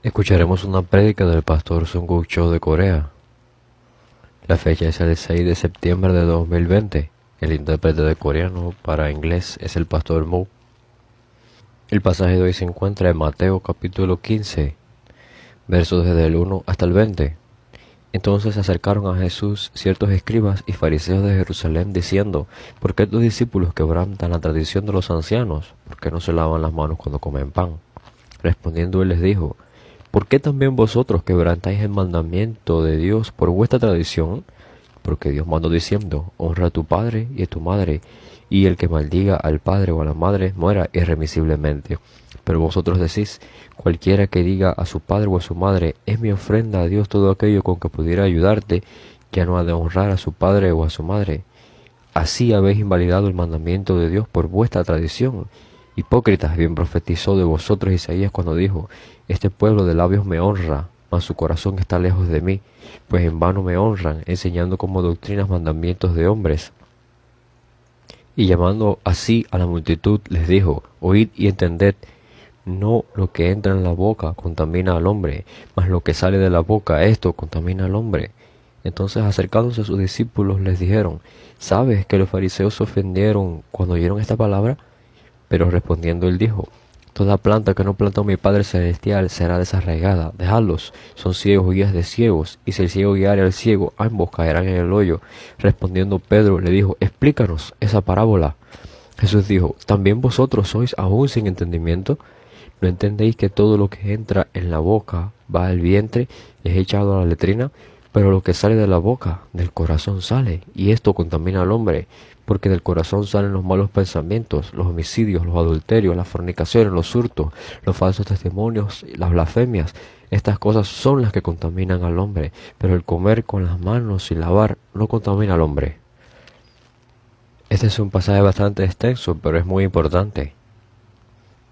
Escucharemos una prédica del pastor Sung Cho de Corea. La fecha es el 6 de septiembre de 2020. El intérprete de coreano para inglés es el pastor Mu. El pasaje de hoy se encuentra en Mateo capítulo 15, versos desde el 1 hasta el 20. Entonces se acercaron a Jesús ciertos escribas y fariseos de Jerusalén, diciendo: ¿Por qué tus discípulos quebrantan la tradición de los ancianos? ¿Por qué no se lavan las manos cuando comen pan? Respondiendo él les dijo: ¿Por qué también vosotros quebrantáis el mandamiento de Dios por vuestra tradición? Porque Dios mandó diciendo: honra a tu padre y a tu madre, y el que maldiga al padre o a la madre muera irremisiblemente. Pero vosotros decís: cualquiera que diga a su padre o a su madre: es mi ofrenda a Dios todo aquello con que pudiera ayudarte, ya no ha de honrar a su padre o a su madre. Así habéis invalidado el mandamiento de Dios por vuestra tradición. Hipócritas, bien profetizó de vosotros Isaías cuando dijo: este pueblo de labios me honra, mas su corazón está lejos de mí, pues en vano me honran, enseñando como doctrinas mandamientos de hombres. Y llamando así a la multitud, les dijo: oíd y entended, no lo que entra en la boca contamina al hombre, mas lo que sale de la boca, esto contamina al hombre. Entonces, acercándose a sus discípulos, les dijeron: ¿sabes que los fariseos se ofendieron cuando oyeron esta palabra? Pero respondiendo él dijo: toda planta que no plantó mi Padre Celestial será desarraigada. Dejadlos, son ciegos guías de ciegos, y si el ciego guiare al ciego, ambos caerán en el hoyo. Respondiendo Pedro le dijo: explícanos esa parábola. Jesús dijo: ¿también vosotros sois aún sin entendimiento? ¿No entendéis que todo lo que entra en la boca va al vientre y es echado a la letrina? Pero lo que sale de la boca, del corazón sale, y esto contamina al hombre, porque del corazón salen los malos pensamientos, los homicidios, los adulterios, las fornicaciones, los hurtos, los falsos testimonios, las blasfemias. Estas cosas son las que contaminan al hombre, pero el comer con las manos sin lavar no contamina al hombre. Este es un pasaje bastante extenso, pero es muy importante.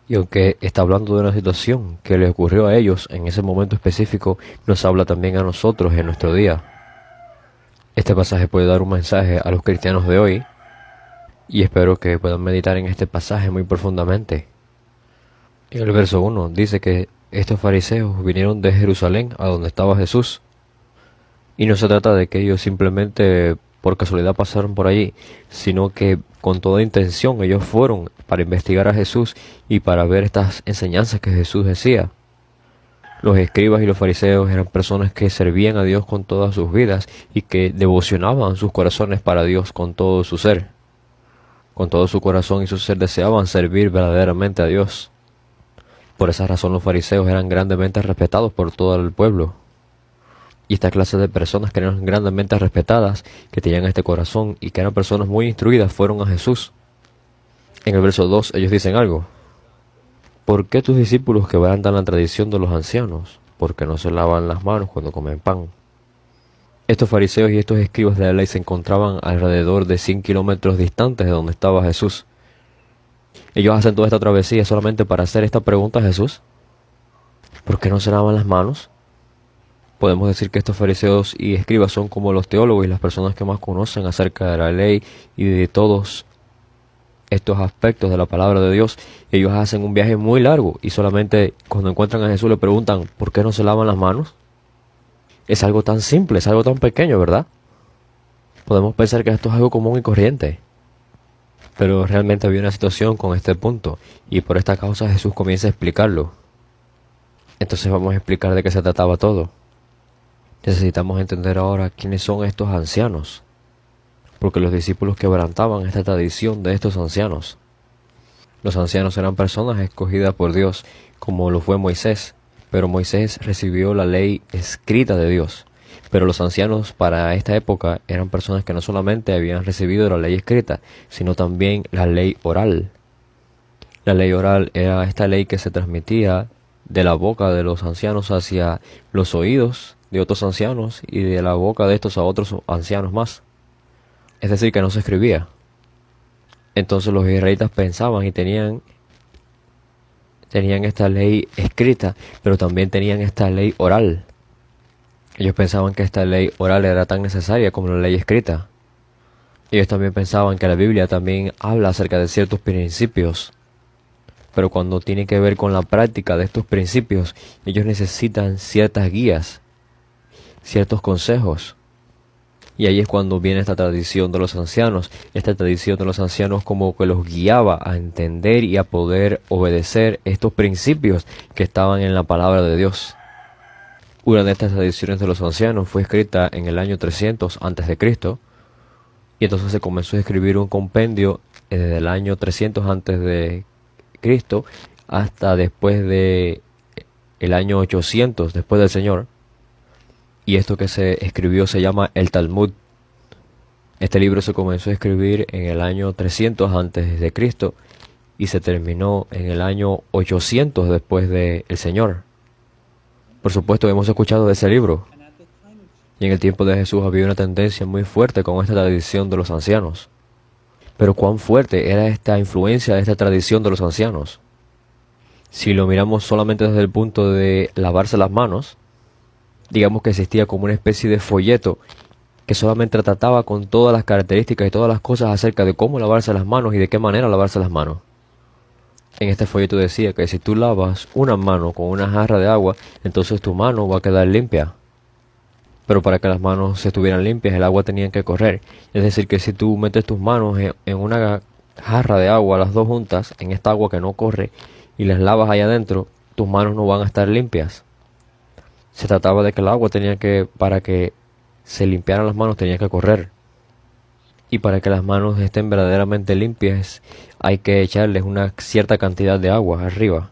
Y aunque está hablando de una situación que le ocurrió a ellos en ese momento específico, nos habla también a nosotros en nuestro día. Este pasaje puede dar un mensaje a los cristianos de hoy, y espero que puedan meditar en este pasaje muy profundamente. En el verso 1 dice que estos fariseos vinieron de Jerusalén a donde estaba Jesús. Y no se trata de que ellos simplemente por casualidad pasaron por allí, sino que con toda intención ellos fueron para investigar a Jesús y para ver estas enseñanzas que Jesús decía. Los escribas y los fariseos eran personas que servían a Dios con todas sus vidas y que devocionaban sus corazones para Dios con todo su ser. Con todo su corazón y su ser deseaban servir verdaderamente a Dios. Por esa razón los fariseos eran grandemente respetados por todo el pueblo. Y esta clase de personas que eran grandemente respetadas, que tenían este corazón y que eran personas muy instruidas, fueron a Jesús. En el verso 2 ellos dicen algo: ¿por qué tus discípulos quebrantan la tradición de los ancianos? Porque no se lavan las manos cuando comen pan. Estos fariseos y estos escribas de la ley se encontraban alrededor de 100 kilómetros distantes de donde estaba Jesús. Ellos hacen toda esta travesía solamente para hacer esta pregunta a Jesús: ¿por qué no se lavan las manos? Podemos decir que estos fariseos y escribas son como los teólogos y las personas que más conocen acerca de la ley y de todos estos aspectos de la palabra de Dios. Ellos hacen un viaje muy largo y solamente cuando encuentran a Jesús le preguntan: ¿por qué no se lavan las manos? Es algo tan simple, es algo tan pequeño, ¿verdad? Podemos pensar que esto es algo común y corriente, pero realmente había una situación con este punto, y por esta causa Jesús comienza a explicarlo. Entonces vamos a explicar de qué se trataba todo. Necesitamos entender ahora quiénes son estos ancianos, porque los discípulos quebrantaban esta tradición de estos ancianos. Los ancianos eran personas escogidas por Dios, como lo fue Moisés, pero Moisés recibió la ley escrita de Dios. Pero los ancianos para esta época eran personas que no solamente habían recibido la ley escrita, sino también la ley oral. La ley oral era esta ley que se transmitía de la boca de los ancianos hacia los oídos de otros ancianos y de la boca de estos a otros ancianos más. Es decir, que no se escribía. Entonces los israelitas pensaban y tenían esta ley escrita, pero también tenían esta ley oral. Ellos pensaban que esta ley oral era tan necesaria como la ley escrita. Ellos también pensaban que la Biblia también habla acerca de ciertos principios pero cuando tiene que ver con la práctica de estos principios, ellos necesitan ciertas guías, ciertos consejos. Y ahí es cuando viene esta tradición de los ancianos. Esta tradición de los ancianos como que los guiaba a entender y a poder obedecer estos principios que estaban en la palabra de Dios. Una de estas tradiciones de los ancianos fue escrita en el año 300 a.C. Y entonces se comenzó a escribir un compendio desde el año 300 a.C. hasta después de el año 800 después del Señor. Y esto que se escribió se llama el Talmud. Este libro se comenzó a escribir en el año 300 a.C. y se terminó en el año 800 después del Señor. Por supuesto, hemos escuchado de ese libro. Y en el tiempo de Jesús había una tendencia muy fuerte con esta tradición de los ancianos. Pero cuán fuerte era esta influencia de esta tradición de los ancianos. Si lo miramos solamente desde el punto de lavarse las manos, digamos que existía como una especie de folleto que solamente trataba con todas las características y todas las cosas acerca de cómo lavarse las manos y de qué manera lavarse las manos. En este folleto decía que si tú lavas una mano con una jarra de agua, entonces tu mano va a quedar limpia. Pero para que las manos se estuvieran limpias, el agua tenía que correr. Es decir, que si tú metes tus manos en una jarra de agua, las dos juntas, en esta agua que no corre, y las lavas allá adentro, tus manos no van a estar limpias. Se trataba de que el agua para que se limpiaran las manos, tenía que correr. Y para que las manos estén verdaderamente limpias, hay que echarles una cierta cantidad de agua arriba.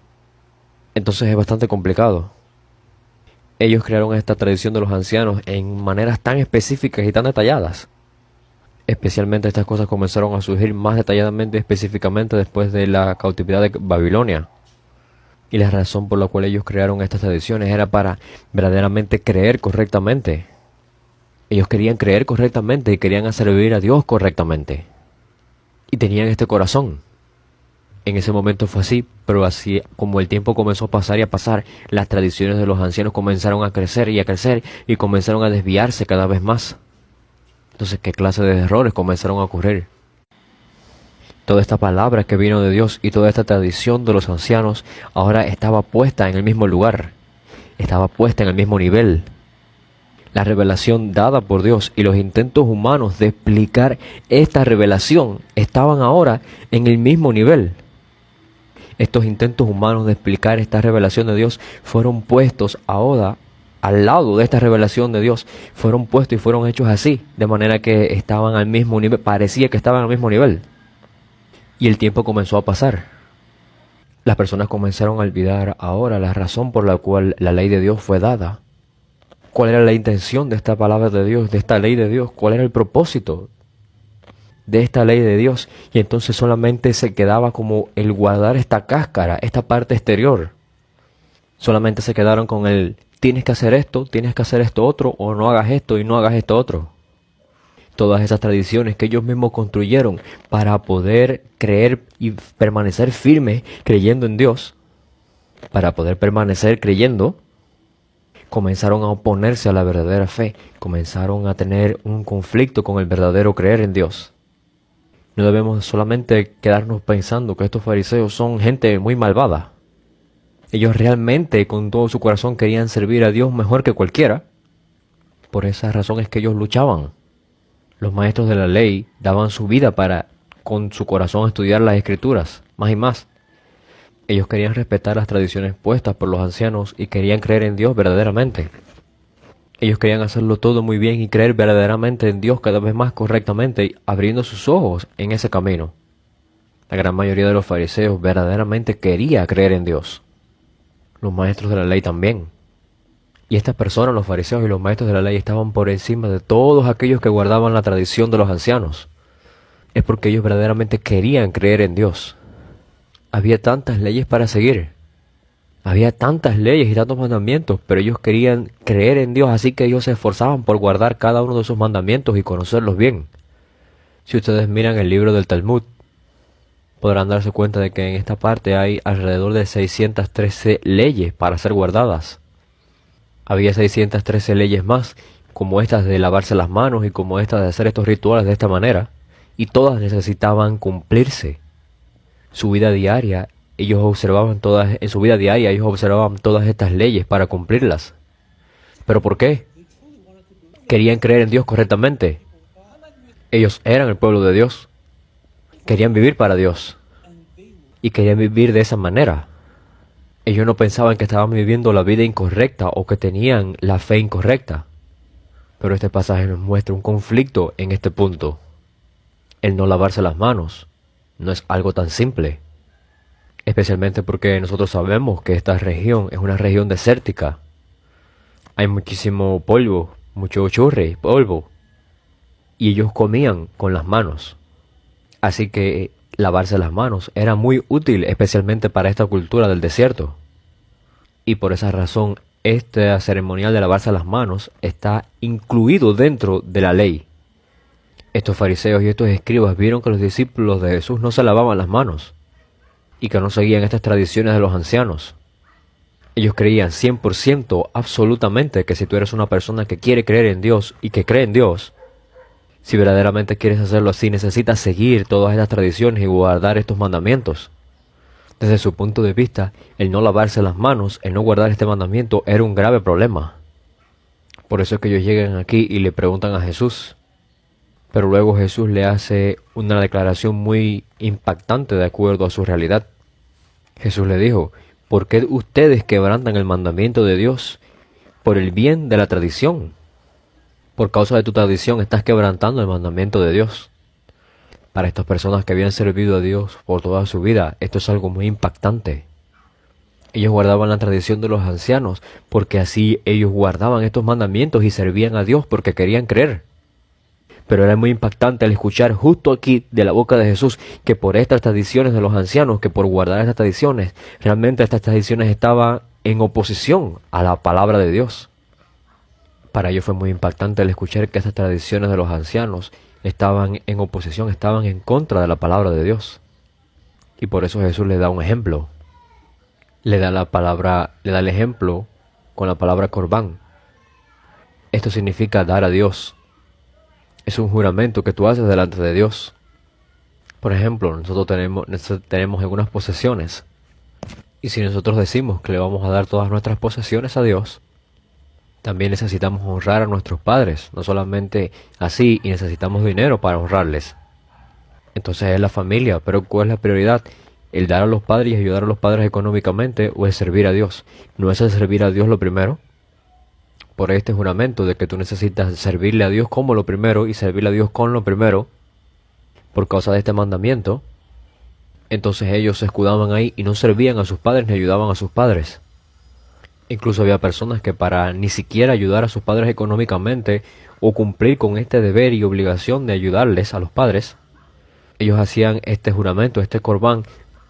Entonces es bastante complicado. Ellos crearon esta tradición de los ancianos en maneras tan específicas y tan detalladas. Especialmente estas cosas comenzaron a surgir más detalladamente, específicamente después de la cautividad de Babilonia. Y la razón por la cual ellos crearon estas tradiciones era para verdaderamente creer correctamente. Ellos querían creer correctamente y querían servir a Dios correctamente. Y tenían este corazón. En ese momento fue así, pero así como el tiempo comenzó a pasar y a pasar, las tradiciones de los ancianos comenzaron a crecer y comenzaron a desviarse cada vez más. Entonces, ¿qué clase de errores comenzaron a ocurrir? Toda esta palabra que vino de Dios y toda esta tradición de los ancianos ahora estaba puesta en el mismo lugar, estaba puesta en el mismo nivel. La revelación dada por Dios y los intentos humanos de explicar esta revelación estaban ahora en el mismo nivel. Estos intentos humanos de explicar esta revelación de Dios fueron puestos ahora al lado de esta revelación de Dios. Fueron puestos y fueron hechos así, de manera que estaban al mismo nivel, parecía que estaban al mismo nivel. Y el tiempo comenzó a pasar. Las personas comenzaron a olvidar ahora la razón por la cual la ley de Dios fue dada. ¿Cuál era la intención de esta palabra de Dios, de esta ley de Dios? ¿Cuál era el propósito de esta ley de Dios? Y entonces solamente se quedaba como el guardar esta cáscara, esta parte exterior. Solamente se quedaron con el tienes que hacer esto otro, o no hagas esto y no hagas esto otro. Todas esas tradiciones que ellos mismos construyeron para poder creer y permanecer firmes creyendo en Dios, para poder permanecer creyendo, comenzaron a oponerse a la verdadera fe, comenzaron a tener un conflicto con el verdadero creer en Dios. No debemos solamente quedarnos pensando que estos fariseos son gente muy malvada. Ellos realmente con todo su corazón querían servir a Dios mejor que cualquiera. Por esa razón es que ellos luchaban. Los maestros de la ley daban su vida para, con su corazón, estudiar las Escrituras, más y más. Ellos querían respetar las tradiciones puestas por los ancianos y querían creer en Dios verdaderamente. Ellos querían hacerlo todo muy bien y creer verdaderamente en Dios cada vez más correctamente, abriendo sus ojos en ese camino. La gran mayoría de los fariseos verdaderamente quería creer en Dios. Los maestros de la ley también. Y estas personas, los fariseos y los maestros de la ley, estaban por encima de todos aquellos que guardaban la tradición de los ancianos. Es porque ellos verdaderamente querían creer en Dios. Había tantas leyes para seguir. Había tantas leyes y tantos mandamientos, pero ellos querían creer en Dios, así que ellos se esforzaban por guardar cada uno de esos mandamientos y conocerlos bien. Si ustedes miran el libro del Talmud, podrán darse cuenta de que en esta parte hay alrededor de 613 leyes para ser guardadas. Había 613 leyes más, como estas de lavarse las manos y como estas de hacer estos rituales de esta manera, y todas necesitaban cumplirse. Su vida diaria ellos observaban todas, en su vida diaria, ellos observaban todas estas leyes para cumplirlas. ¿Pero por qué? Querían creer en Dios correctamente. Ellos eran el pueblo de Dios. Querían vivir para Dios. Y querían vivir de esa manera. Ellos no pensaban que estaban viviendo la vida incorrecta o que tenían la fe incorrecta. Pero este pasaje nos muestra un conflicto en este punto. El no lavarse las manos no es algo tan simple. Especialmente porque nosotros sabemos que esta región es una región desértica. Hay muchísimo polvo, mucho churre, polvo. Y ellos comían con las manos. Así que lavarse las manos era muy útil, especialmente para esta cultura del desierto. Y por esa razón, este ceremonial de lavarse las manos está incluido dentro de la ley. Estos fariseos y estos escribas vieron que los discípulos de Jesús no se lavaban las manos y que no seguían estas tradiciones de los ancianos. Ellos creían 100% absolutamente que si tú eres una persona que quiere creer en Dios y que cree en Dios, si verdaderamente quieres hacerlo así, necesitas seguir todas estas tradiciones y guardar estos mandamientos. Desde su punto de vista, el no lavarse las manos, el no guardar este mandamiento, era un grave problema. Por eso es que ellos llegan aquí y le preguntan a Jesús. Pero luego Jesús le hace una declaración muy impactante de acuerdo a su realidad. Jesús le dijo, ¿por qué ustedes quebrantan el mandamiento de Dios por el bien de la tradición? Por causa de tu tradición estás quebrantando el mandamiento de Dios. Para estas personas que habían servido a Dios por toda su vida, esto es algo muy impactante. Ellos guardaban la tradición de los ancianos porque así ellos guardaban estos mandamientos y servían a Dios porque querían creer. Pero era muy impactante al escuchar justo aquí de la boca de Jesús que por estas tradiciones de los ancianos, que por guardar estas tradiciones, realmente estas tradiciones estaban en oposición a la palabra de Dios. Para ellos fue muy impactante al escuchar que estas tradiciones de los ancianos estaban en oposición, estaban en contra de la palabra de Dios. Y por eso Jesús les da un ejemplo. Le da el ejemplo con la palabra corbán. Esto significa dar a Dios. Es un juramento que tú haces delante de Dios. Por ejemplo, nosotros tenemos algunas posesiones. Y si nosotros decimos que le vamos a dar todas nuestras posesiones a Dios, también necesitamos honrar a nuestros padres. No solamente así, y necesitamos dinero para honrarles. Entonces es la familia, pero ¿cuál es la prioridad? ¿El dar a los padres y ayudar a los padres económicamente o el servir a Dios? ¿No es el servir a Dios lo primero? Por este juramento de que tú necesitas servirle a Dios como lo primero y servirle a Dios con lo primero, por causa de este mandamiento, entonces ellos se escudaban ahí y no servían a sus padres ni ayudaban a sus padres. Incluso había personas que para ni siquiera ayudar a sus padres económicamente o cumplir con este deber y obligación de ayudarles a los padres, ellos hacían este juramento, este corbán,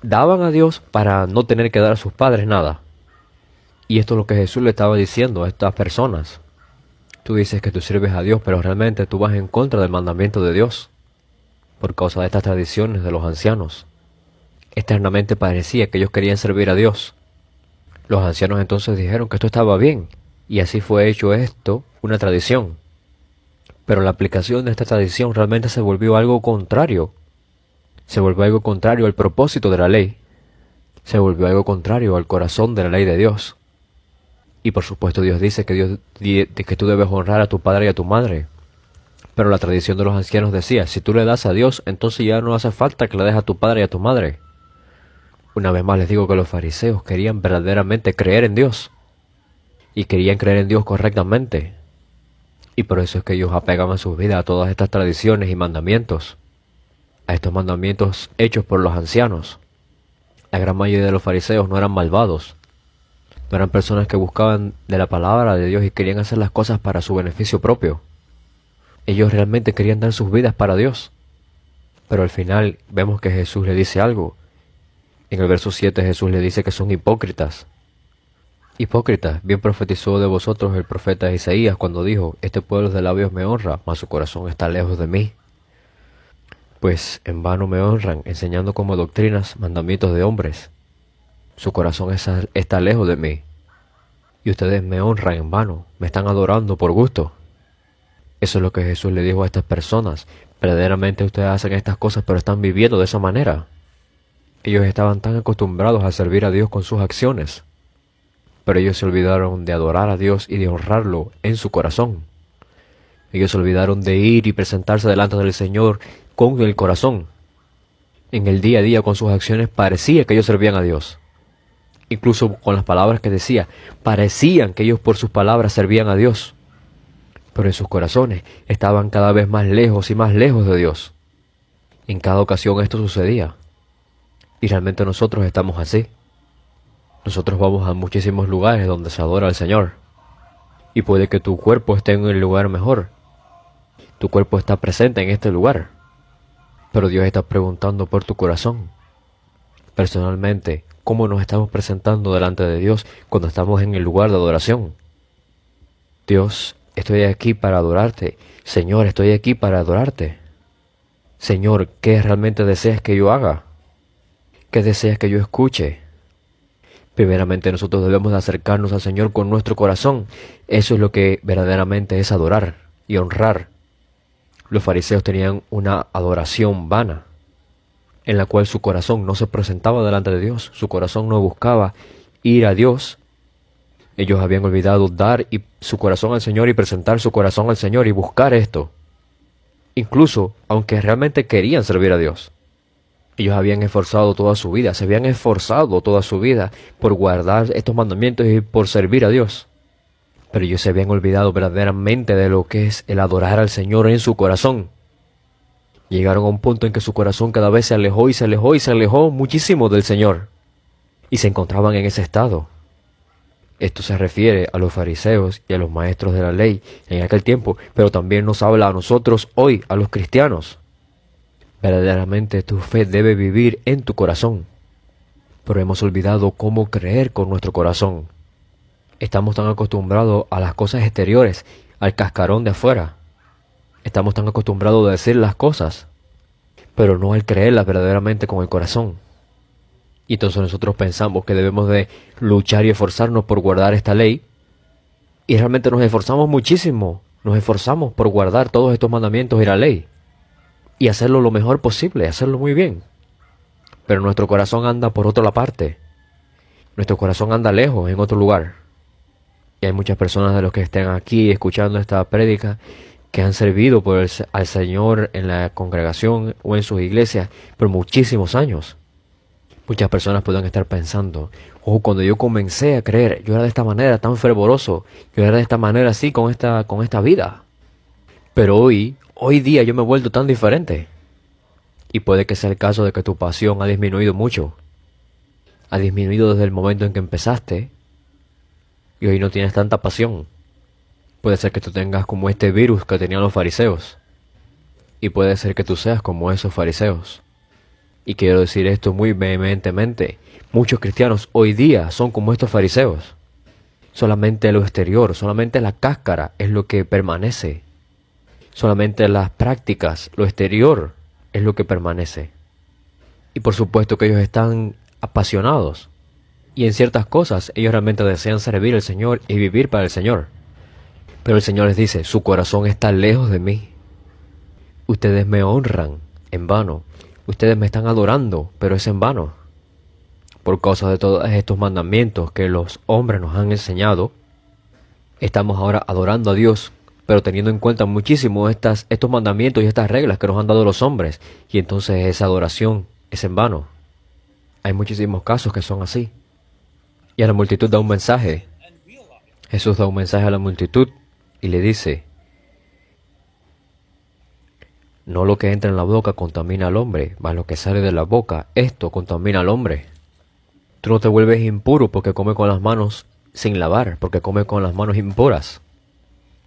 daban a Dios para no tener que dar a sus padres nada. Y esto es lo que Jesús le estaba diciendo a estas personas. Tú dices que tú sirves a Dios, pero realmente tú vas en contra del mandamiento de Dios, por causa de estas tradiciones de los ancianos. Externamente parecía que ellos querían servir a Dios. Los ancianos entonces dijeron que esto estaba bien, y así fue hecho esto una tradición. Pero la aplicación de esta tradición realmente se volvió algo contrario. Se volvió algo contrario al propósito de la ley. Se volvió algo contrario al corazón de la ley de Dios. Y por supuesto Dios dice que tú debes honrar a tu padre y a tu madre. Pero la tradición de los ancianos decía, si tú le das a Dios, entonces ya no hace falta que le des a tu padre y a tu madre. Una vez más les digo que los fariseos querían verdaderamente creer en Dios. Y querían creer en Dios correctamente. Y por eso es que ellos apegaban sus vidas a todas estas tradiciones y mandamientos. A estos mandamientos hechos por los ancianos. La gran mayoría de los fariseos no eran malvados. No eran personas que buscaban de la palabra de Dios y querían hacer las cosas para su beneficio propio. Ellos realmente querían dar sus vidas para Dios. Pero al final vemos que Jesús le dice algo. En el verso 7 Jesús le dice que son hipócritas. Hipócritas, bien profetizó de vosotros el profeta Isaías cuando dijo, este pueblo de labios me honra, mas su corazón está lejos de mí. Pues en vano me honran, enseñando como doctrinas mandamientos de hombres. Su corazón está lejos de mí. Y ustedes me honran en vano, me están adorando por gusto. Eso es lo que Jesús le dijo a estas personas. Verdaderamente ustedes hacen estas cosas, pero están viviendo de esa manera. Ellos estaban tan acostumbrados a servir a Dios con sus acciones, pero ellos se olvidaron de adorar a Dios y de honrarlo en su corazón. Ellos se olvidaron de ir y presentarse delante del Señor con el corazón. En el día a día, con sus acciones, parecía que ellos servían a Dios. Incluso con las palabras que decía, parecían que ellos por sus palabras servían a Dios. Pero en sus corazones estaban cada vez más lejos y más lejos de Dios. En cada ocasión esto sucedía. Y realmente nosotros estamos así. Nosotros vamos a muchísimos lugares donde se adora al Señor. Y puede que tu cuerpo esté en el lugar mejor. Tu cuerpo está presente en este lugar. Pero Dios está preguntando por tu corazón. Personalmente, ¿cómo nos estamos presentando delante de Dios cuando estamos en el lugar de adoración? Dios, estoy aquí para adorarte. Señor, estoy aquí para adorarte. Señor, ¿qué realmente deseas que yo haga? ¿Qué deseas que yo escuche? Primeramente nosotros debemos de acercarnos al Señor con nuestro corazón. Eso es lo que verdaderamente es adorar y honrar. Los fariseos tenían una adoración vana, en la cual su corazón no se presentaba delante de Dios, su corazón no buscaba ir a Dios. Ellos habían olvidado dar su corazón al Señor y presentar su corazón al Señor y buscar esto. Incluso, aunque realmente querían servir a Dios. Ellos habían esforzado toda su vida, se habían esforzado toda su vida por guardar estos mandamientos y por servir a Dios. Pero ellos se habían olvidado verdaderamente de lo que es el adorar al Señor en su corazón. Llegaron a un punto en que su corazón cada vez se alejó y se alejó y se alejó muchísimo del Señor. Y se encontraban en ese estado. Esto se refiere a los fariseos y a los maestros de la ley en aquel tiempo, pero también nos habla a nosotros hoy, a los cristianos. Verdaderamente tu fe debe vivir en tu corazón. Pero hemos olvidado cómo creer con nuestro corazón. Estamos tan acostumbrados a las cosas exteriores, al cascarón de afuera. Estamos tan acostumbrados a decir las cosas, pero no al creerlas verdaderamente con el corazón. Y entonces nosotros pensamos que debemos de luchar y esforzarnos por guardar esta ley. Y realmente nos esforzamos muchísimo. Nos esforzamos por guardar todos estos mandamientos y la ley. Y hacerlo lo mejor posible, hacerlo muy bien. Pero nuestro corazón anda por otra parte. Nuestro corazón anda lejos, en otro lugar. Y hay muchas personas de los que estén aquí escuchando esta prédica que han servido al Señor en la congregación o en sus iglesias por muchísimos años. Muchas personas pueden estar pensando, cuando yo comencé a creer, yo era de esta manera tan fervoroso, yo era de esta manera así con esta vida. Pero hoy día yo me he vuelto tan diferente. Y puede que sea el caso de que tu pasión ha disminuido mucho. Ha disminuido desde el momento en que empezaste y hoy no tienes tanta pasión. Puede ser que tú tengas como este virus que tenían los fariseos. Y puede ser que tú seas como esos fariseos. Y quiero decir esto muy vehementemente. Muchos cristianos hoy día son como estos fariseos. Solamente lo exterior, solamente la cáscara es lo que permanece. Solamente las prácticas, lo exterior es lo que permanece. Y por supuesto que ellos están apasionados. Y en ciertas cosas ellos realmente desean servir al Señor y vivir para el Señor. Pero el Señor les dice, su corazón está lejos de mí. Ustedes me honran en vano. Ustedes me están adorando, pero es en vano. Por causa de todos estos mandamientos que los hombres nos han enseñado, estamos ahora adorando a Dios, pero teniendo en cuenta muchísimo estos mandamientos y estas reglas que nos han dado los hombres. Y entonces esa adoración es en vano. Hay muchísimos casos que son así. Y a la multitud da un mensaje. Jesús da un mensaje a la multitud y le dice, no lo que entra en la boca contamina al hombre, mas lo que sale de la boca, esto contamina al hombre. Tú no te vuelves impuro porque comes con las manos sin lavar, porque comes con las manos impuras.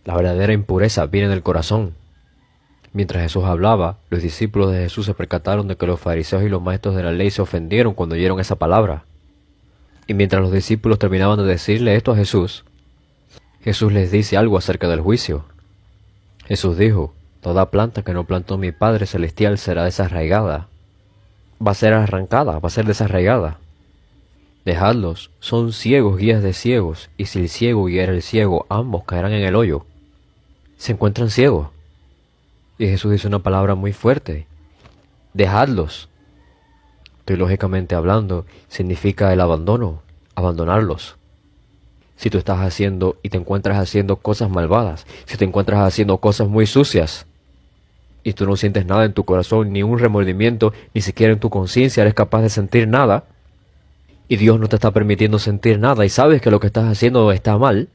La verdadera impureza viene del corazón. Mientras Jesús hablaba, los discípulos de Jesús se percataron de que los fariseos y los maestros de la ley se ofendieron cuando oyeron esa palabra. Y mientras los discípulos terminaban de decirle esto a Jesús, Jesús les dice algo acerca del juicio. Jesús dijo, toda planta que no plantó mi Padre Celestial será desarraigada. Va a ser arrancada, va a ser desarraigada. Dejadlos, son ciegos guías de ciegos, y si el ciego guiara el ciego, ambos caerán en el hoyo. Se encuentran ciegos. Y Jesús dice una palabra muy fuerte. Dejadlos. teológicamente hablando, significa el abandono, abandonarlos. Si tú estás haciendo y te encuentras haciendo cosas malvadas, si te encuentras haciendo cosas muy sucias, y tú no sientes nada en tu corazón, ni un remordimiento, ni siquiera en tu conciencia eres capaz de sentir nada, y Dios no te está permitiendo sentir nada, y sabes que lo que estás haciendo está mal,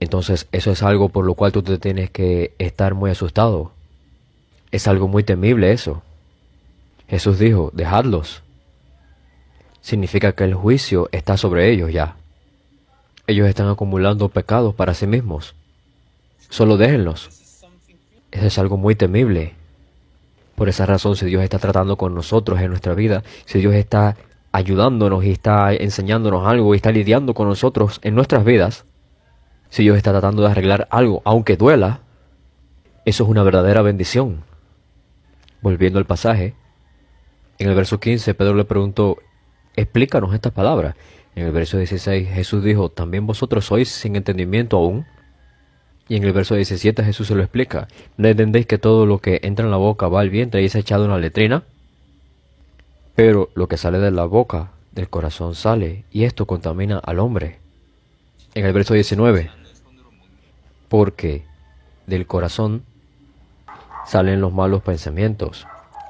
entonces eso es algo por lo cual tú te tienes que estar muy asustado. Es algo muy temible eso. Jesús dijo, dejadlos. Significa que el juicio está sobre ellos ya. Ellos están acumulando pecados para sí mismos. Solo déjenlos. Eso es algo muy temible. Por esa razón, si Dios está tratando con nosotros en nuestra vida, si Dios está ayudándonos y está enseñándonos algo y está lidiando con nosotros en nuestras vidas, si Dios está tratando de arreglar algo, aunque duela, eso es una verdadera bendición. Volviendo al pasaje, en el verso 15, Pedro le preguntó, explícanos estas palabras. En el verso 16, Jesús dijo, ¿también vosotros sois sin entendimiento aún? Y en el verso 17 Jesús se lo explica, ¿no entendéis que todo lo que entra en la boca va al vientre y es echado en la letrina? Pero lo que sale de la boca, del corazón sale, y esto contamina al hombre. En el verso 19, porque del corazón salen los malos pensamientos,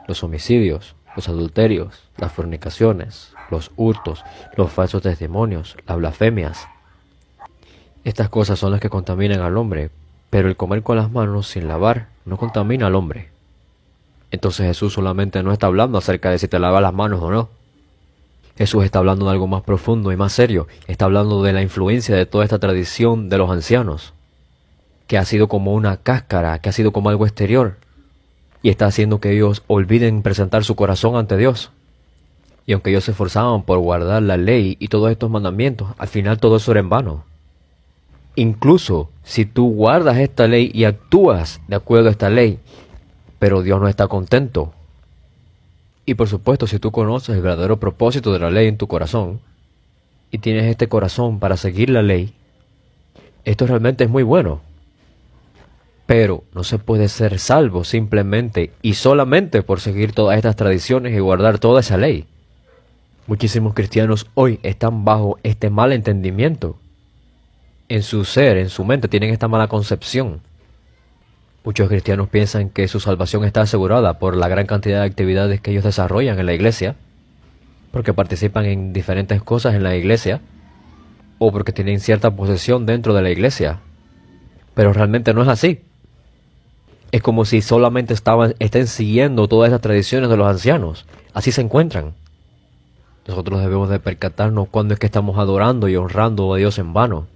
los homicidios, los adulterios, las fornicaciones, los hurtos, los falsos testimonios, las blasfemias. Estas cosas son las que contaminan al hombre, pero el comer con las manos sin lavar no contamina al hombre. Entonces Jesús solamente no está hablando acerca de si te lavas las manos o no. Jesús está hablando de algo más profundo y más serio. Está hablando de la influencia de toda esta tradición de los ancianos, que ha sido como una cáscara, que ha sido como algo exterior, y está haciendo que ellos olviden presentar su corazón ante Dios. Y aunque ellos se esforzaban por guardar la ley y todos estos mandamientos, al final todo eso era en vano. Incluso si tú guardas esta ley y actúas de acuerdo a esta ley, pero Dios no está contento. Y por supuesto, si tú conoces el verdadero propósito de la ley en tu corazón, y tienes este corazón para seguir la ley, esto realmente es muy bueno. Pero no se puede ser salvo simplemente y solamente por seguir todas estas tradiciones y guardar toda esa ley. Muchísimos cristianos hoy están bajo este mal entendimiento. En su ser, en su mente, tienen esta mala concepción. Muchos cristianos piensan que su salvación está asegurada por la gran cantidad de actividades que ellos desarrollan en la iglesia, porque participan en diferentes cosas en la iglesia, o porque tienen cierta posesión dentro de la iglesia. Pero realmente no es así. Es como si solamente estén siguiendo todas esas tradiciones de los ancianos. Así se encuentran. Nosotros debemos de percatarnos cuando es que estamos adorando y honrando a Dios en vano,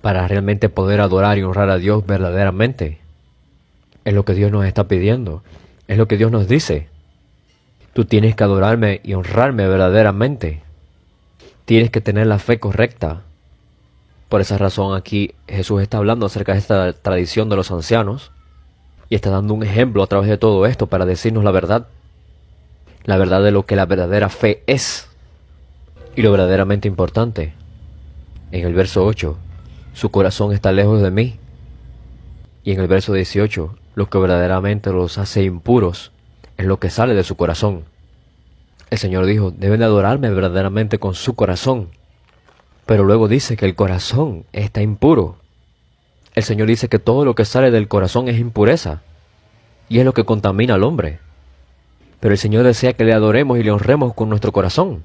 para realmente poder adorar y honrar a Dios verdaderamente. Es lo que Dios nos está pidiendo. Es lo que Dios nos dice. Tú tienes que adorarme y honrarme verdaderamente. Tienes que tener la fe correcta. Por esa razón aquí Jesús está hablando acerca de esta tradición de los ancianos y está dando un ejemplo a través de todo esto para decirnos la verdad de lo que la verdadera fe es y lo verdaderamente importante. En el verso 8, su corazón está lejos de mí. Y en el verso 18, lo que verdaderamente los hace impuros es lo que sale de su corazón. El Señor dijo, deben de adorarme verdaderamente con su corazón. Pero luego dice que el corazón está impuro. El Señor dice que todo lo que sale del corazón es impureza. Y es lo que contamina al hombre. Pero el Señor desea que le adoremos y le honremos con nuestro corazón.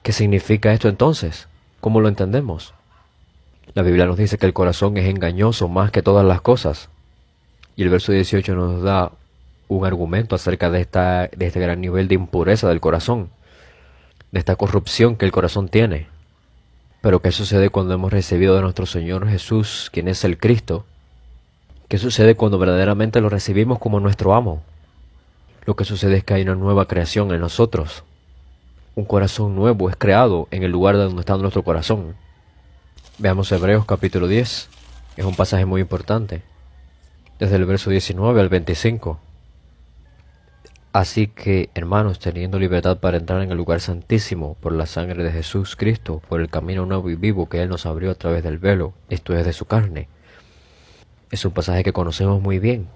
¿Qué significa esto entonces? ¿Cómo lo entendemos? La Biblia nos dice que el corazón es engañoso más que todas las cosas. Y el verso 18 nos da un argumento acerca de este gran nivel de impureza del corazón, de esta corrupción que el corazón tiene. Pero ¿qué sucede cuando hemos recibido de nuestro Señor Jesús, quien es el Cristo? ¿Qué sucede cuando verdaderamente lo recibimos como nuestro amo? Lo que sucede es que hay una nueva creación en nosotros. Un corazón nuevo es creado en el lugar de donde está nuestro corazón. Veamos Hebreos capítulo 10. Es un pasaje muy importante. Desde el verso 19 al 25. Así que, hermanos, teniendo libertad para entrar en el lugar santísimo por la sangre de Jesús Cristo, por el camino nuevo y vivo que Él nos abrió a través del velo, esto es de su carne. Es un pasaje que conocemos muy bien.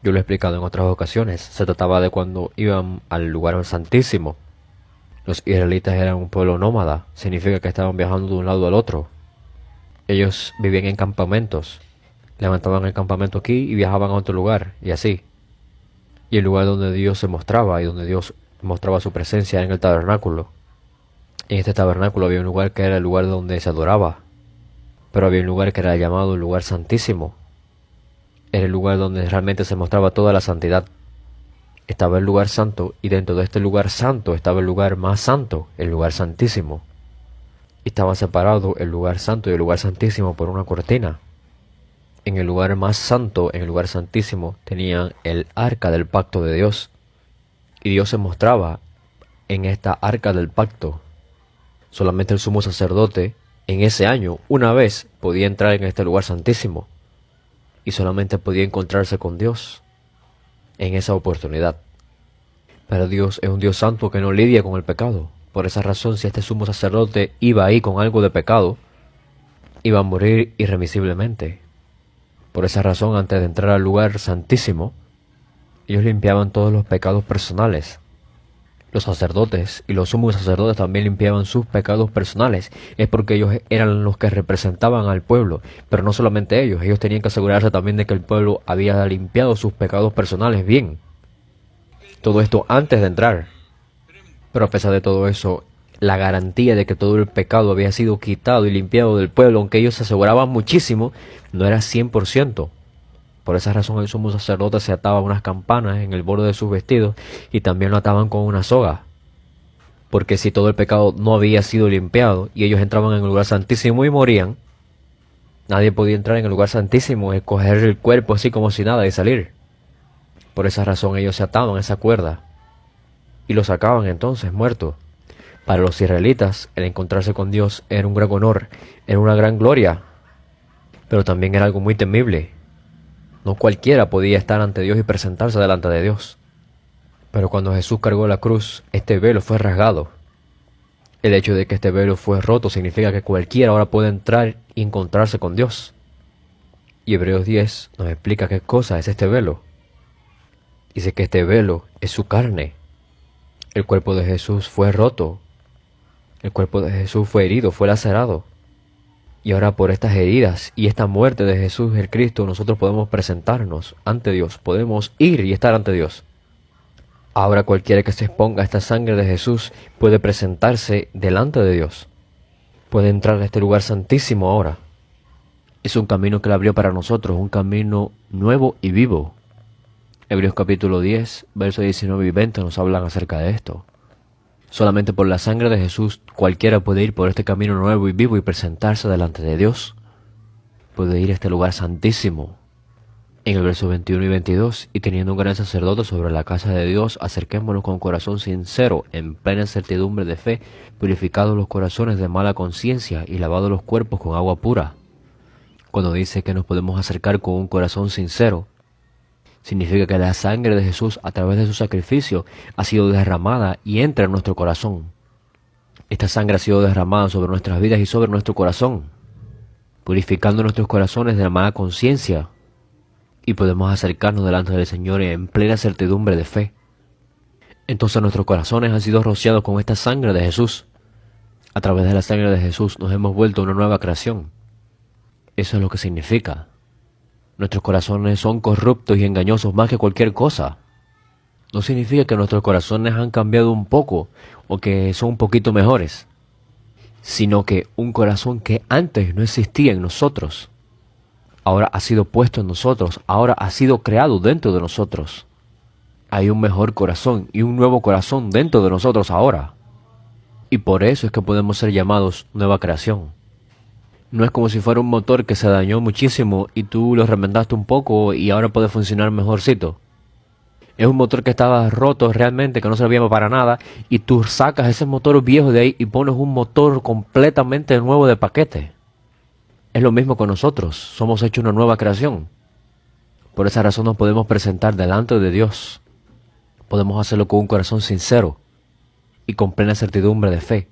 Yo lo he explicado en otras ocasiones. Se trataba de cuando iban al lugar santísimo. Los israelitas eran un pueblo nómada. Significa que estaban viajando de un lado al otro. Ellos vivían en campamentos. Levantaban el campamento aquí y viajaban a otro lugar, y así. Y el lugar donde Dios se mostraba y donde Dios mostraba su presencia era en el tabernáculo. En este tabernáculo había un lugar que era el lugar donde se adoraba. Pero había un lugar que era llamado el lugar santísimo. Era el lugar donde realmente se mostraba toda la santidad. Estaba el lugar santo, y dentro de este lugar santo estaba el lugar más santo, el lugar santísimo. Y estaba separado el lugar santo y el lugar santísimo por una cortina. En el lugar más santo, en el lugar santísimo, tenían el arca del pacto de Dios. Y Dios se mostraba en esta arca del pacto. Solamente el sumo sacerdote, en ese año, una vez, podía entrar en este lugar santísimo. Y solamente podía encontrarse con Dios en esa oportunidad. Pero Dios es un Dios santo que no lidia con el pecado. Por esa razón, si este sumo sacerdote iba ahí con algo de pecado, iba a morir irremisiblemente. Por esa razón, antes de entrar al lugar santísimo, ellos limpiaban todos los pecados personales. Los sacerdotes y los sumos sacerdotes también limpiaban sus pecados personales. Es porque ellos eran los que representaban al pueblo. Pero no solamente ellos tenían que asegurarse también de que el pueblo había limpiado sus pecados personales bien. Todo esto antes de entrar. Pero a pesar de todo eso, la garantía de que todo el pecado había sido quitado y limpiado del pueblo, aunque ellos se aseguraban muchísimo, no era 100%. Por esa razón el sumo sacerdote se ataba unas campanas en el borde de sus vestidos y también lo ataban con una soga. Porque si todo el pecado no había sido limpiado y ellos entraban en el lugar santísimo y morían, nadie podía entrar en el lugar santísimo, escoger el cuerpo así como si nada y salir. Por esa razón ellos se ataban a esa cuerda y lo sacaban entonces muerto. Para los israelitas, el encontrarse con Dios era un gran honor, era una gran gloria, pero también era algo muy temible. No cualquiera podía estar ante Dios y presentarse delante de Dios. Pero cuando Jesús cargó la cruz, este velo fue rasgado. El hecho de que este velo fue roto significa que cualquiera ahora puede entrar y encontrarse con Dios. Y Hebreos 10 nos explica qué cosa es este velo. Dice que este velo es su carne. El cuerpo de Jesús fue roto. El cuerpo de Jesús fue herido, fue lacerado. Y ahora por estas heridas y esta muerte de Jesús el Cristo, nosotros podemos presentarnos ante Dios, podemos ir y estar ante Dios. Ahora cualquiera que se exponga a esta sangre de Jesús puede presentarse delante de Dios. Puede entrar a este lugar santísimo ahora. Es un camino que Él abrió para nosotros, un camino nuevo y vivo. Hebreos capítulo 10, versos 19 y 20 nos hablan acerca de esto. Solamente por la sangre de Jesús cualquiera puede ir por este camino nuevo y vivo y presentarse delante de Dios. Puede ir a este lugar santísimo. En el verso 21 y 22, y teniendo un gran sacerdote sobre la casa de Dios, acerquémonos con corazón sincero, en plena certidumbre de fe, purificados los corazones de mala conciencia y lavados los cuerpos con agua pura. Cuando dice que nos podemos acercar con un corazón sincero, significa que la sangre de Jesús, a través de su sacrificio, ha sido derramada y entra en nuestro corazón. Esta sangre ha sido derramada sobre nuestras vidas y sobre nuestro corazón, purificando nuestros corazones de la mala conciencia, y podemos acercarnos delante del Señor en plena certidumbre de fe. Entonces nuestros corazones han sido rociados con esta sangre de Jesús. A través de la sangre de Jesús nos hemos vuelto una nueva creación. Eso es lo que significa. Nuestros corazones son corruptos y engañosos más que cualquier cosa. No significa que nuestros corazones han cambiado un poco o que son un poquito mejores, sino que un corazón que antes no existía en nosotros, ahora ha sido puesto en nosotros, ahora ha sido creado dentro de nosotros. Hay un mejor corazón y un nuevo corazón dentro de nosotros ahora. Y por eso es que podemos ser llamados nueva creación. No es como si fuera un motor que se dañó muchísimo y tú lo remendaste un poco y ahora puede funcionar mejorcito. Es un motor que estaba roto realmente, que no servía para nada, y tú sacas ese motor viejo de ahí y pones un motor completamente nuevo de paquete. Es lo mismo con nosotros, somos hechos una nueva creación. Por esa razón nos podemos presentar delante de Dios. Podemos hacerlo con un corazón sincero y con plena certidumbre de fe.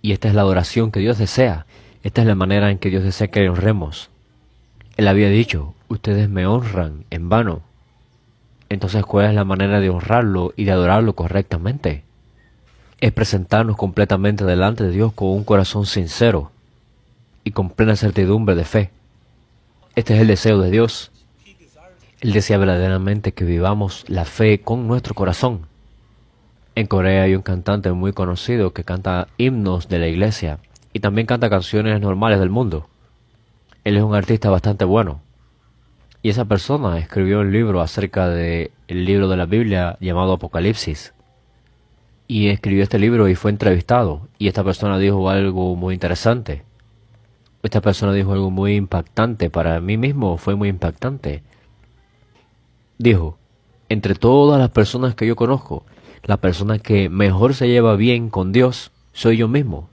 Y esta es la adoración que Dios desea. Esta es la manera en que Dios desea que le honremos. Él había dicho, ustedes me honran en vano. Entonces, ¿cuál es la manera de honrarlo y de adorarlo correctamente? Es presentarnos completamente delante de Dios con un corazón sincero y con plena certidumbre de fe. Este es el deseo de Dios. Él desea verdaderamente que vivamos la fe con nuestro corazón. En Corea hay un cantante muy conocido que canta himnos de la iglesia y también canta canciones normales del mundo. Él es un artista bastante bueno. Y esa persona escribió un libro acerca del libro de la Biblia llamado Apocalipsis. Y escribió este libro y fue entrevistado. Y esta persona dijo algo muy interesante. Esta persona dijo algo muy impactante. Para mí mismo fue muy impactante. Dijo, entre todas las personas que yo conozco, la persona que mejor se lleva bien con Dios soy yo mismo.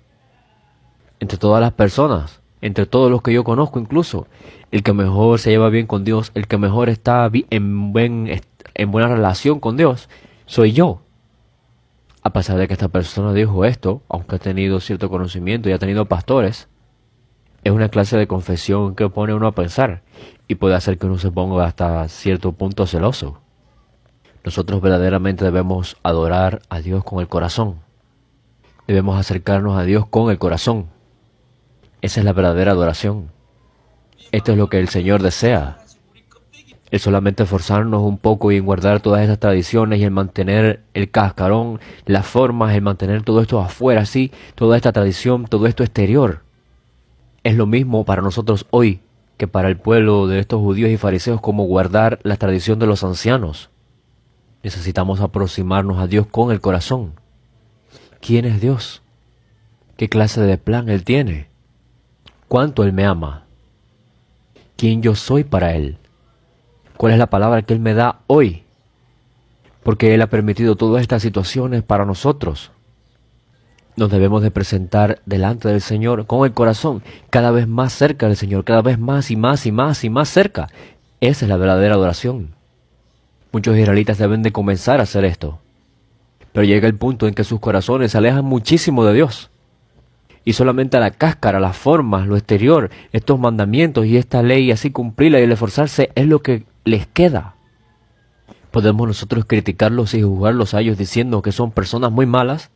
Entre todas las personas, entre todos los que yo conozco incluso, el que mejor se lleva bien con Dios, el que mejor está en buena relación con Dios, soy yo. A pesar de que esta persona dijo esto, aunque ha tenido cierto conocimiento y ha tenido pastores, es una clase de confesión que pone a uno a pensar y puede hacer que uno se ponga hasta cierto punto celoso. Nosotros verdaderamente debemos adorar a Dios con el corazón. Debemos acercarnos a Dios con el corazón. Esa es la verdadera adoración. Esto es lo que el Señor desea. El solamente esforzarnos un poco y en guardar todas esas tradiciones y el mantener el cascarón, las formas, el mantener todo esto afuera, sí, toda esta tradición, todo esto exterior. Es lo mismo para nosotros hoy que para el pueblo de estos judíos y fariseos como guardar la tradición de los ancianos. Necesitamos aproximarnos a Dios con el corazón. ¿Quién es Dios? ¿Qué clase de plan Él tiene? ¿Cuánto Él me ama? ¿Quién yo soy para Él? ¿Cuál es la palabra que Él me da hoy? Porque Él ha permitido todas estas situaciones para nosotros. Nos debemos de presentar delante del Señor con el corazón, cada vez más cerca del Señor, cada vez más y más y más y más cerca. Esa es la verdadera adoración. Muchos israelitas deben de comenzar a hacer esto. Pero llega el punto en que sus corazones se alejan muchísimo de Dios. Y solamente a la cáscara, las formas, lo exterior, estos mandamientos y esta ley, así cumplirla y el esforzarse, es lo que les queda. ¿Podemos nosotros criticarlos y juzgarlos a ellos diciendo que son personas muy malas?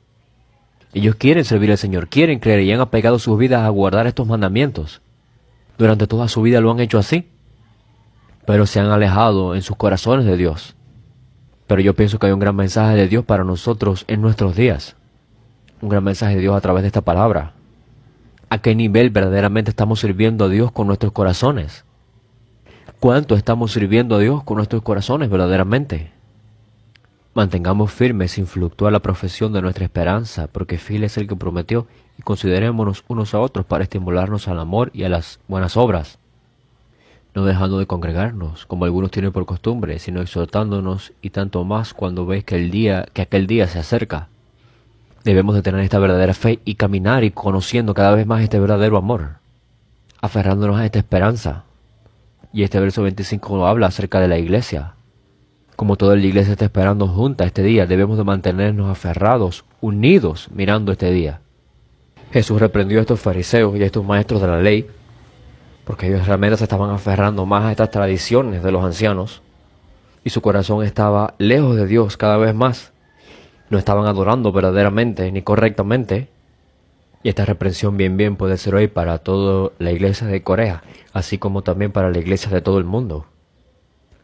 Ellos quieren servir al Señor, quieren creer y han apegado sus vidas a guardar estos mandamientos. Durante toda su vida lo han hecho así. Pero se han alejado en sus corazones de Dios. Pero yo pienso que hay un gran mensaje de Dios para nosotros en nuestros días. Un gran mensaje de Dios a través de esta palabra. ¿A qué nivel verdaderamente estamos sirviendo a Dios con nuestros corazones? ¿Cuánto estamos sirviendo a Dios con nuestros corazones verdaderamente? Mantengamos firmes sin fluctuar la profesión de nuestra esperanza, porque fiel es el que prometió, y considerémonos unos a otros para estimularnos al amor y a las buenas obras. No dejando de congregarnos, como algunos tienen por costumbre, sino exhortándonos, y tanto más cuando veis que aquel día se acerca. Debemos de tener esta verdadera fe y caminar y conociendo cada vez más este verdadero amor, aferrándonos a esta esperanza. Y este verso 25 habla acerca de la iglesia. Como toda la iglesia está esperando junta este día, debemos de mantenernos aferrados, unidos, mirando este día. Jesús reprendió a estos fariseos y a estos maestros de la ley, porque ellos realmente se estaban aferrando más a estas tradiciones de los ancianos, y su corazón estaba lejos de Dios cada vez más. No estaban adorando verdaderamente ni correctamente. Y esta reprensión bien puede ser hoy para toda la iglesia de Corea, así como también para la iglesia de todo el mundo.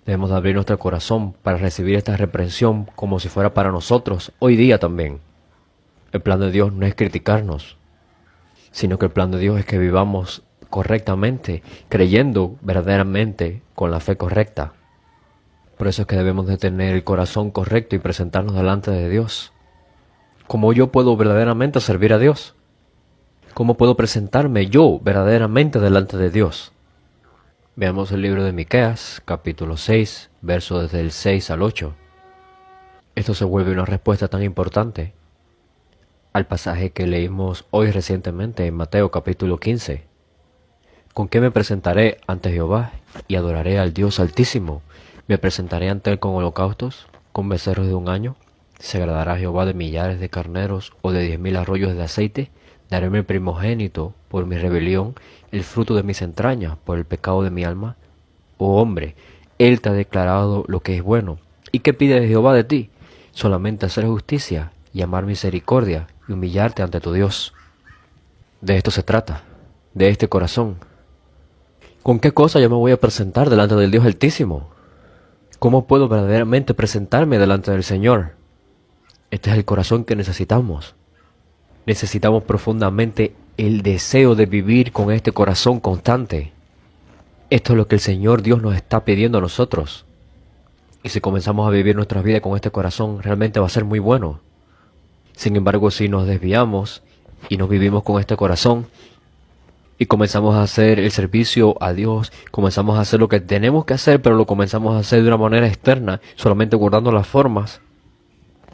Debemos de abrir nuestro corazón para recibir esta reprensión como si fuera para nosotros hoy día también. El plan de Dios no es criticarnos, sino que el plan de Dios es que vivamos correctamente, creyendo verdaderamente con la fe correcta. Por eso es que debemos de tener el corazón correcto y presentarnos delante de Dios. ¿Cómo yo puedo verdaderamente servir a Dios? ¿Cómo puedo presentarme yo verdaderamente delante de Dios? Veamos el libro de Miqueas, capítulo 6, versos desde el 6 al 8. Esto se vuelve una respuesta tan importante al pasaje que leímos hoy recientemente en Mateo capítulo 15. ¿Con qué me presentaré ante Jehová y adoraré al Dios Altísimo? ¿Me presentaré ante Él con holocaustos, con becerros de un año? ¿Se agradará Jehová de millares de carneros o de 10,000 arroyos de aceite? ¿Daréme el primogénito por mi rebelión, el fruto de mis entrañas por el pecado de mi alma? Oh hombre, Él te ha declarado lo que es bueno. ¿Y qué pide Jehová de ti? Solamente hacer justicia y amar misericordia y humillarte ante tu Dios. De esto se trata, de este corazón. ¿Con qué cosa yo me voy a presentar delante del Dios Altísimo? ¿Cómo puedo verdaderamente presentarme delante del Señor? Este es el corazón que necesitamos. Necesitamos profundamente el deseo de vivir con este corazón constante. Esto es lo que el Señor Dios nos está pidiendo a nosotros. Y si comenzamos a vivir nuestras vidas con este corazón, realmente va a ser muy bueno. Sin embargo, si nos desviamos y nos vivimos con este corazón y comenzamos a hacer el servicio a Dios, comenzamos a hacer lo que tenemos que hacer, pero lo comenzamos a hacer de una manera externa, solamente guardando las formas,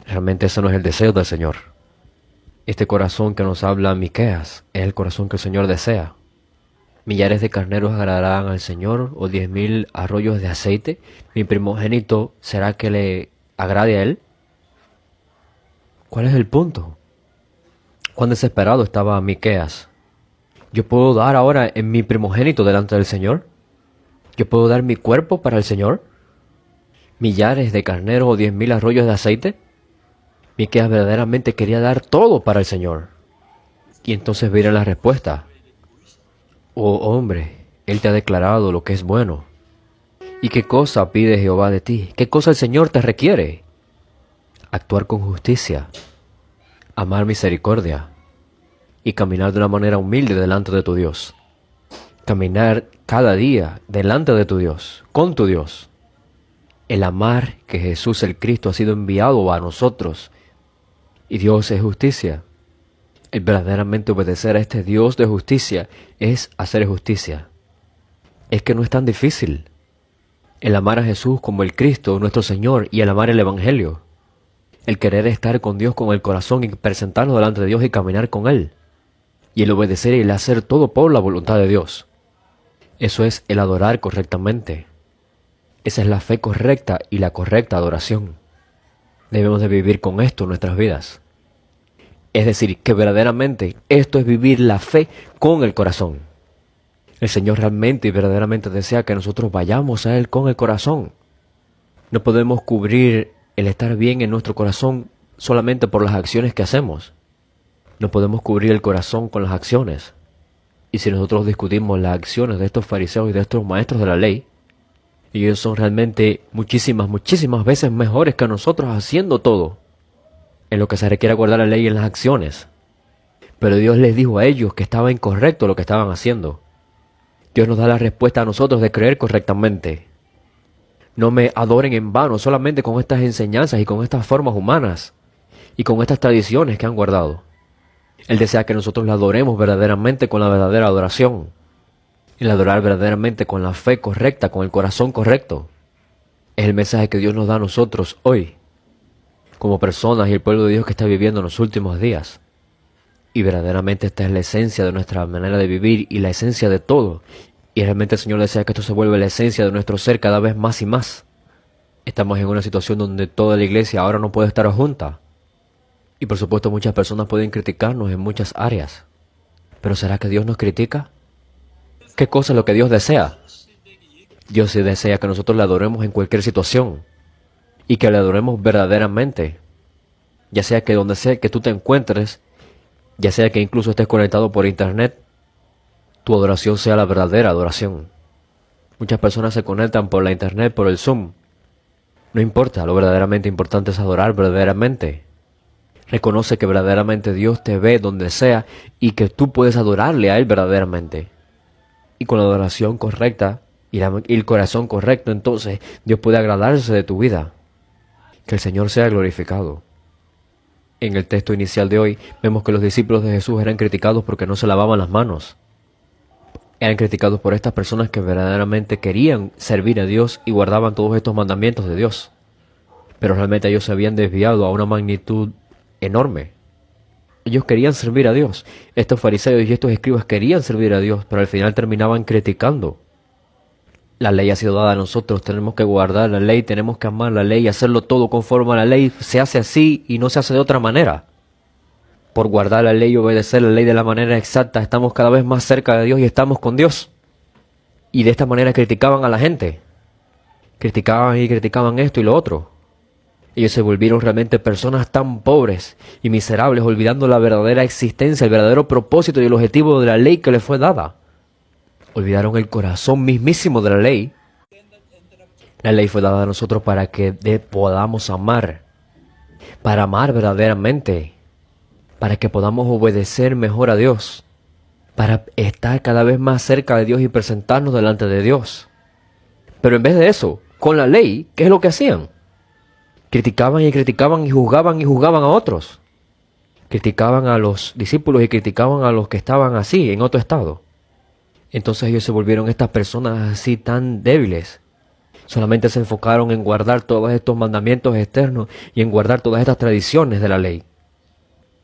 realmente ese no es el deseo del Señor. Este corazón que nos habla Miqueas es el corazón que el Señor desea. Millares de carneros agradarán al Señor, o 10,000 arroyos de aceite. Mi primogénito, ¿será que le agrade a Él? ¿Cuál es el punto? Cuán desesperado estaba Miqueas. ¿Yo puedo dar ahora en mi primogénito delante del Señor? ¿Yo puedo dar mi cuerpo para el Señor? ¿Millares de carneros o 10,000 arroyos de aceite? Miqueas verdaderamente quería dar todo para el Señor. Y entonces viene la respuesta. Oh hombre, Él te ha declarado lo que es bueno. ¿Y qué cosa pide Jehová de ti? ¿Qué cosa el Señor te requiere? Actuar con justicia, amar misericordia y caminar de una manera humilde delante de tu Dios. Caminar cada día delante de tu Dios, con tu Dios. El amar que Jesús el Cristo ha sido enviado a nosotros. Y Dios es justicia. El verdaderamente obedecer a este Dios de justicia es hacer justicia. Es que no es tan difícil. El amar a Jesús como el Cristo, nuestro Señor, y el amar el Evangelio. El querer estar con Dios con el corazón y presentarnos delante de Dios y caminar con Él. Y el obedecer y el hacer todo por la voluntad de Dios. Eso es el adorar correctamente. Esa es la fe correcta y la correcta adoración. Debemos de vivir con esto en nuestras vidas. Es decir, que verdaderamente esto es vivir la fe con el corazón. El Señor realmente y verdaderamente desea que nosotros vayamos a Él con el corazón. No podemos cubrir el estar bien en nuestro corazón solamente por las acciones que hacemos. No podemos cubrir el corazón con las acciones. Y si nosotros discutimos las acciones de estos fariseos y de estos maestros de la ley, ellos son realmente muchísimas veces mejores que nosotros haciendo todo. En lo que se requiere guardar la ley en las acciones. Pero Dios les dijo a ellos que estaba incorrecto lo que estaban haciendo. Dios nos da la respuesta a nosotros de creer correctamente. No me adoren en vano solamente con estas enseñanzas y con estas formas humanas y con estas tradiciones que han guardado. Él desea que nosotros la adoremos verdaderamente con la verdadera adoración. Y la adorar verdaderamente con la fe correcta, con el corazón correcto. Es el mensaje que Dios nos da a nosotros hoy, como personas y el pueblo de Dios que está viviendo en los últimos días. Y verdaderamente esta es la esencia de nuestra manera de vivir y la esencia de todo. Y realmente el Señor desea que esto se vuelva la esencia de nuestro ser cada vez más y más. Estamos en una situación donde toda la iglesia ahora no puede estar junta. Y por supuesto muchas personas pueden criticarnos en muchas áreas. ¿Pero será que Dios nos critica? ¿Qué cosa es lo que Dios desea? Dios sí desea que nosotros le adoremos en cualquier situación. Y que le adoremos verdaderamente. Ya sea que donde sea que tú te encuentres, ya sea que incluso estés conectado por internet, tu adoración sea la verdadera adoración. Muchas personas se conectan por la internet, por el Zoom. No importa, lo verdaderamente importante es adorar verdaderamente. Reconoce que verdaderamente Dios te ve donde sea y que tú puedes adorarle a Él verdaderamente. Y con la adoración correcta y el corazón correcto, entonces Dios puede agradarse de tu vida. Que el Señor sea glorificado. En el texto inicial de hoy vemos que los discípulos de Jesús eran criticados porque no se lavaban las manos. Eran criticados por estas personas que verdaderamente querían servir a Dios y guardaban todos estos mandamientos de Dios. Pero realmente ellos se habían desviado a una magnitud enorme. Ellos querían servir a Dios. Estos fariseos y estos escribas querían servir a Dios, pero al final terminaban criticando. La ley ha sido dada a nosotros, tenemos que guardar la ley, tenemos que amar la ley, hacerlo todo conforme a la ley. Se hace así y no se hace de otra manera. Por guardar la ley y obedecer la ley de la manera exacta, estamos cada vez más cerca de Dios y estamos con Dios. Y de esta manera criticaban a la gente. Criticaban y criticaban esto y lo otro. Ellos se volvieron realmente personas tan pobres y miserables, olvidando la verdadera existencia, el verdadero propósito y el objetivo de la ley que les fue dada. Olvidaron el corazón mismísimo de la ley. La ley fue dada a nosotros para que podamos amar, para amar verdaderamente, para que podamos obedecer mejor a Dios, para estar cada vez más cerca de Dios y presentarnos delante de Dios. Pero en vez de eso, con la ley, ¿qué es lo que hacían? Criticaban y criticaban y juzgaban a otros. Criticaban a los discípulos y criticaban a los que estaban así, en otro estado. Entonces ellos se volvieron estas personas así tan débiles. Solamente se enfocaron en guardar todos estos mandamientos externos y en guardar todas estas tradiciones de la ley.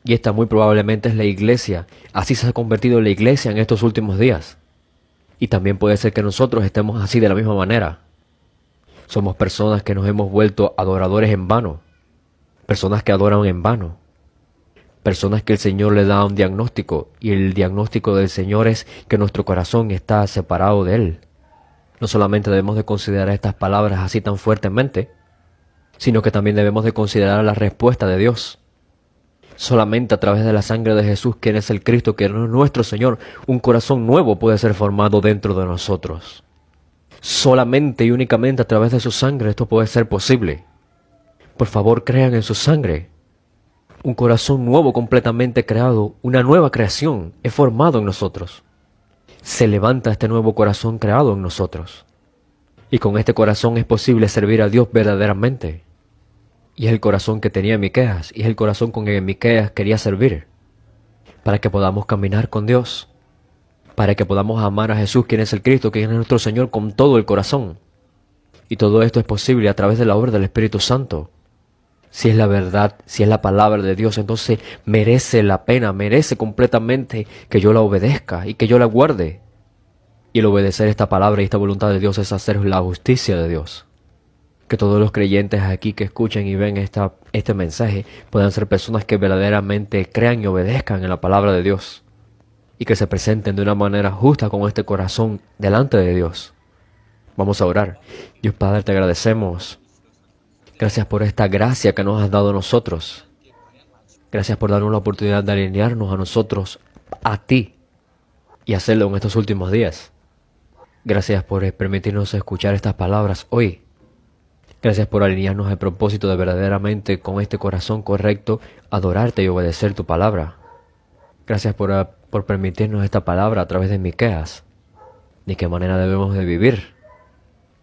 Y esta muy probablemente es la iglesia. Así se ha convertido la iglesia en estos últimos días. Y también puede ser que nosotros estemos así de la misma manera. Somos personas que nos hemos vuelto adoradores en vano. Personas que adoran en vano. Personas que el Señor le da un diagnóstico. Y el diagnóstico del Señor es que nuestro corazón está separado de Él. No solamente debemos de considerar estas palabras así tan fuertemente, sino que también debemos de considerar la respuesta de Dios. Solamente a través de la sangre de Jesús, quien es el Cristo, que es nuestro Señor, un corazón nuevo puede ser formado dentro de nosotros. Solamente y únicamente a través de su sangre esto puede ser posible. Por favor, crean en su sangre. Un corazón nuevo completamente creado, una nueva creación, es formado en nosotros. Se levanta este nuevo corazón creado en nosotros. Y con este corazón es posible servir a Dios verdaderamente. Y es el corazón que tenía Miqueas, y es el corazón con el que Miqueas quería servir. Para que podamos caminar con Dios. Para que podamos amar a Jesús, quien es el Cristo, quien es nuestro Señor, con todo el corazón. Y todo esto es posible a través de la obra del Espíritu Santo. Si es la verdad, si es la palabra de Dios, entonces merece la pena, merece completamente que yo la obedezca y que yo la guarde. Y el obedecer esta palabra y esta voluntad de Dios es hacer la justicia de Dios. Que todos los creyentes aquí que escuchen y ven este mensaje puedan ser personas que verdaderamente crean y obedezcan en la palabra de Dios. Y que se presenten de una manera justa con este corazón delante de Dios. Vamos a orar. Dios Padre, te agradecemos. Gracias por esta gracia que nos has dado a nosotros. Gracias por darnos la oportunidad de alinearnos a nosotros, a ti, y hacerlo en estos últimos días. Gracias por permitirnos escuchar estas palabras hoy. Gracias por alinearnos al propósito de verdaderamente con este corazón correcto adorarte y obedecer tu palabra. Gracias por permitirnos esta palabra a través de Miqueas. De qué manera debemos de vivir.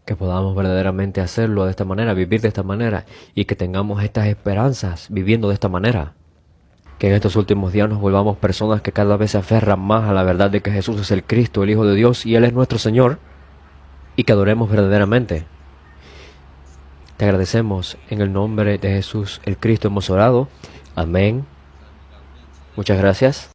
Que podamos verdaderamente hacerlo de esta manera, vivir de esta manera y que tengamos estas esperanzas viviendo de esta manera. Que en estos últimos días nos volvamos personas que cada vez se aferran más a la verdad de que Jesús es el Cristo, el Hijo de Dios y Él es nuestro Señor y que adoremos verdaderamente. Te agradecemos en el nombre de Jesús el Cristo hemos orado. Amén. Muchas gracias.